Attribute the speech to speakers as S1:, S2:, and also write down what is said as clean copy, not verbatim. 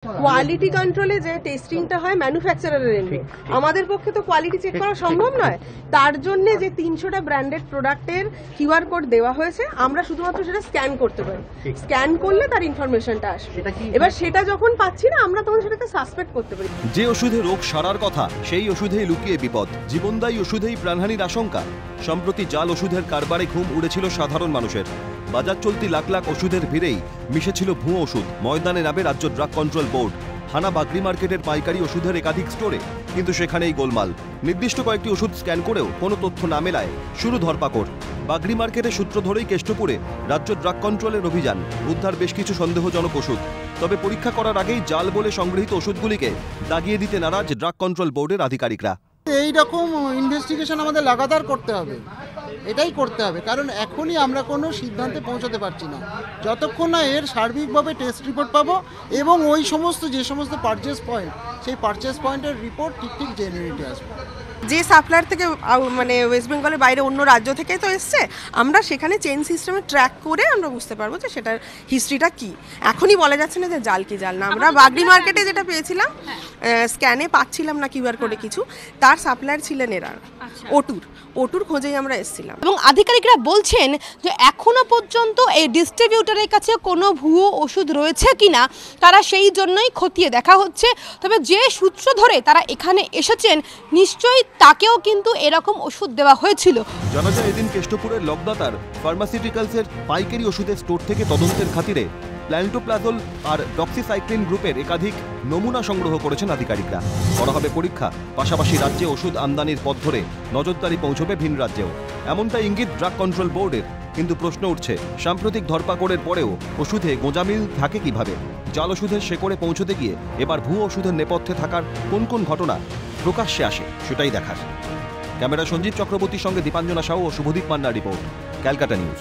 S1: Quality কন্ট্রোলে যে টেস্টিংটা হয় ম্যানুফ্যাকচারারের এন্ডে, আমাদের পক্ষে তো কোয়ালিটি চেক করা সম্ভব নয়। তার জন্য যে 300টা ব্র্যান্ডেড প্রোডাক্টের কিউআর কোড দেওয়া হয়েছে, আমরা শুধুমাত্র সেটা স্ক্যান করতে পারি। স্ক্যান করলে তার ইনফরমেশনটা আসবে। এবার সেটা যখন পাচ্ছি না, আমরা তখন সেটাকে সাসপেক্ট করতে পারি।
S2: যে ওষুধে রোগ সারার কথা, সেই ওষুধেই লুকিয়ে বিপদ। জীবনদায়ী ওষুধেই প্রাণহানির আশঙ্কা। সম্প্রতি জাল ওষুধের কারবারে ঘুম উড়েছিল সাধারণ মানুষের। বাজার চলতি লাখ লাখ ওষুধের ভিড়েই মিশেছিল ভুয়ো ওষুধ। ময়দানে নামে রাজ্য ড্রাগ কন্ট্রোল বোর্ড। হানা বাগরি মার্কেটের পাইকারি ওষুধের একাধিক স্টোরে, কিন্তু সেখানেই গোলমাল। নির্দিষ্ট কয়েকটি ওষুধ স্ক্যান করেও কোনো তথ্য না মেলায় শুরু ধরপাকড়। বাগরি মার্কেটের সূত্র ধরেই কেষ্টপুরে রাজ্য ড্রাগ কন্ট্রোলের অভিযান। উদ্ধার বেশ কিছু সন্দেহজনক ওষুধ। তবে পরীক্ষা করার আগেই জাল বলে সংগৃহীত ওষুধগুলিকে দাগিয়ে দিতে নারাজ ড্রাগ কন্ট্রোল বোর্ডের আধিকারিকরা।
S3: এই রকম ইনভেস্টিগেশন আমাদের লাগাতার করতে হবে, এটাই করতে হবে, কারণ এখনই আমরা কোনো সিদ্ধান্তে পৌঁছাতে পারছি না যতক্ষণ না এর সার্বিকভাবে টেস্ট রিপোর্ট পাবো এবং ওই সমস্ত যে সমস্ত পারচেস পয়েন্ট, সেই পারচেস পয়েন্টের রিপোর্ট ঠিক জেনুইনিটি আসবে।
S1: যে সাপ্লায়ার থেকে মানে ওয়েস্ট বেঙ্গলের বাইরে অন্য রাজ্য থেকে তো এসছে, আমরা সেখানে চেন সিস্টেমে ট্র্যাক করে আমরা বুঝতে পারবো যে সেটার হিস্ট্রিটা কি। এখনই বলা যাচ্ছে না যে জাল কি জাল না। আমরা বাগরি মার্কেটে যেটা পেয়েছিলাম, স্ক্যানে পাচ্ছিলাম না কিউআর কোডে কিছু, তার সাপ্লায়ার ছিলেন এরা ওটুর খোঁজেই আমরা এসেছিলাম।
S4: এবং আধিকারিকরা বলছেন যে এখনো পর্যন্ত এই ডিস্ট্রিবিউটরের কাছে কোনো ভুয়ো ওষুধ রয়েছে কিনা তারা সেই জন্যই খতিয়ে দেখা হচ্ছে। তবে যে সূত্র ধরে তারা এখানে এসেছেন, নিশ্চয়ই তাকেও কিন্তু এরকম ওষুধ দেওয়া হয়েছিল।
S2: জানা যায় এদিন কেষ্টপুরের লকদাতার ফার্মাসিউটিক্যালসের পাইকারি ওষুধের স্টোর থেকে তদন্তের খাতিরে প্ল্যান্টোপ্লাজল আর ডক্সিসাইক্লিন গ্রুপের একাধিক নমুনা সংগ্রহ করেছেন আধিকারিকরা। করা হবে পরীক্ষা। পাশাপাশি রাজ্যে ওষুধ আমদানির পথ ধরে নজরদারি পৌঁছবে ভিন রাজ্যেও, এমনটা ইঙ্গিত ড্রাগ কন্ট্রোল বোর্ডের। কিন্তু প্রশ্ন উঠছে, সাম্প্রতিক ধরপাকড়ের পরেও ওষুধে গোঁজামিল থাকে কিভাবে? জাল ওষুধের শেকড়ে পৌঁছতে গিয়ে এবার ভুয়ো ওষুধের নেপথ্যে থাকার কোন কোন ঘটনা প্রকাশ্যে আসে, সেটাই দেখার। ক্যামেরা সঞ্জীব চক্রবর্তীর সঙ্গে দীপাঞ্জনা সাউ ও শুভদীপ মান্নার রিপোর্ট, ক্যালকাটা নিউজ।